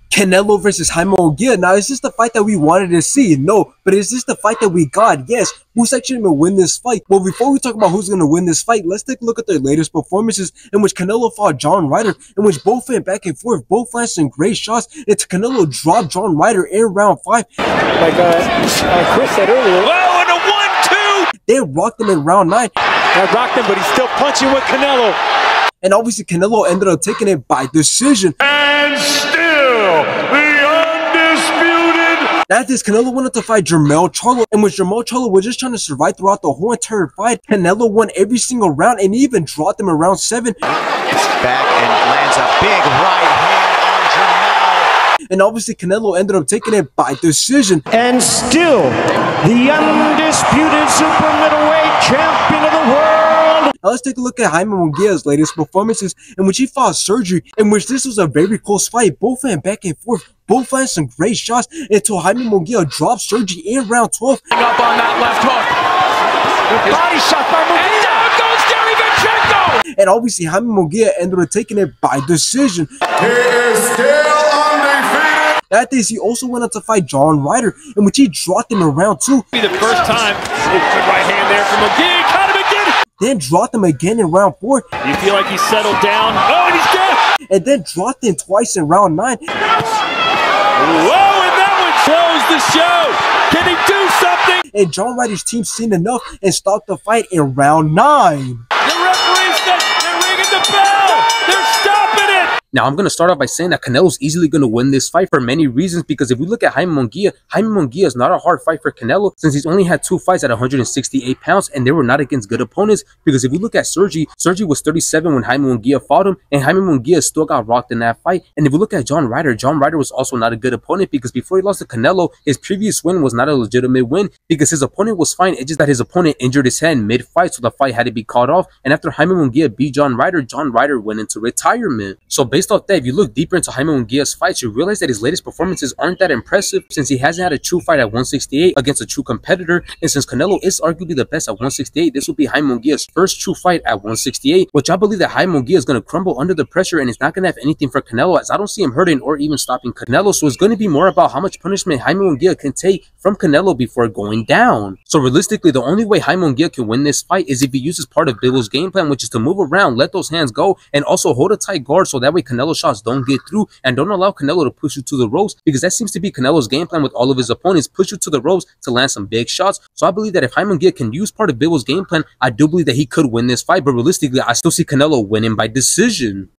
Canelo versus Jaime Munguia. Now, is this the fight that we wanted to see? No. But is this the fight that we got? Yes. Who's actually going to win this fight? Well, before we talk about who's going to win this fight, let's take a look at their latest performances in which Canelo fought John Ryder, in which both went back and forth, both landed some great shots. It's Canelo dropped John Ryder in round 5. Like Chris said earlier. Oh, and a 1-2! They rocked him in round 9. That rocked him, but he's still punching with Canelo. And obviously, Canelo ended up taking it by decision. And still, the undisputed. After this, Canelo went up to fight Jermell Charlo, in which Jermell Charlo was just trying to survive throughout the whole entire fight. Canelo won every single round and even dropped him in round 7. Back and lands a big right hand on Jermell. And obviously, Canelo ended up taking it by decision. And still, the undisputed super middleweight champion of the world. Now let's take a look at Jaime Munguia's latest performances, in which he fought Surgery, in which this was a very close fight. Both went back and forth, both landed some great shots until Jaime Munguia dropped Surgery in round 12. Up on that left hook. Body shot by And down goes Gary Vaynerchuk. And obviously, Jaime Munguia ended up taking it by decision. He is still undefeated. After this, he also went up to fight John Ryder, in which he dropped him in round 2. Be the first time. Good right hand there from Munguia. Caught him again. Then dropped him again in round 4. You feel like he's settled down. Oh, and he's dead. And then dropped him twice in round 9. Whoa, and that one closed the show. Can he do something? And John Ryder's team seen enough and stopped the fight in round 9. The referee said they're ringing the bell. They're stopping it. Now, I'm going to start off by saying that Canelo's easily going to win this fight for many reasons, because if we look at Jaime Munguia is not a hard fight for Canelo, since he's only had 2 fights at 168 pounds, and they were not against good opponents. Because if we look at Sergi was 37 when Jaime Munguia fought him, and Jaime Munguia still got rocked in that fight. And if we look at John Ryder was also not a good opponent, because before he lost to Canelo, his previous win was not a legitimate win, because his opponent was fine. It's just that his opponent injured his hand mid-fight, so the fight had to be called off. And after Jaime Munguia beat John Ryder went into retirement. So based off that, if you look deeper into Jaime Munguia's fights, you realize that his latest performances aren't that impressive, since he hasn't had a true fight at 168 against a true competitor. And since Canelo is arguably the best at 168, this will be Jaime Munguia's first true fight at 168, which I believe that Jaime Munguia is going to crumble under the pressure, and it's not going to have anything for Canelo, as I don't see him hurting or even stopping Canelo. So it's going to be more about how much punishment Jaime Munguia can take from Canelo before going down. So realistically, the only way Jaime Munguia can win this fight is if he uses part of Bivol's game plan, which is to move around, let those hands go, and also hold a tight guard, so that way Canelo shots don't get through, and don't allow Canelo to push you to the ropes, because that seems to be Canelo's game plan with all of his opponents, push you to the ropes to land some big shots. So I believe that if Jaime Munguia can use part of Bivol's game plan, I do believe that he could win this fight, but realistically, I still see Canelo winning by decision.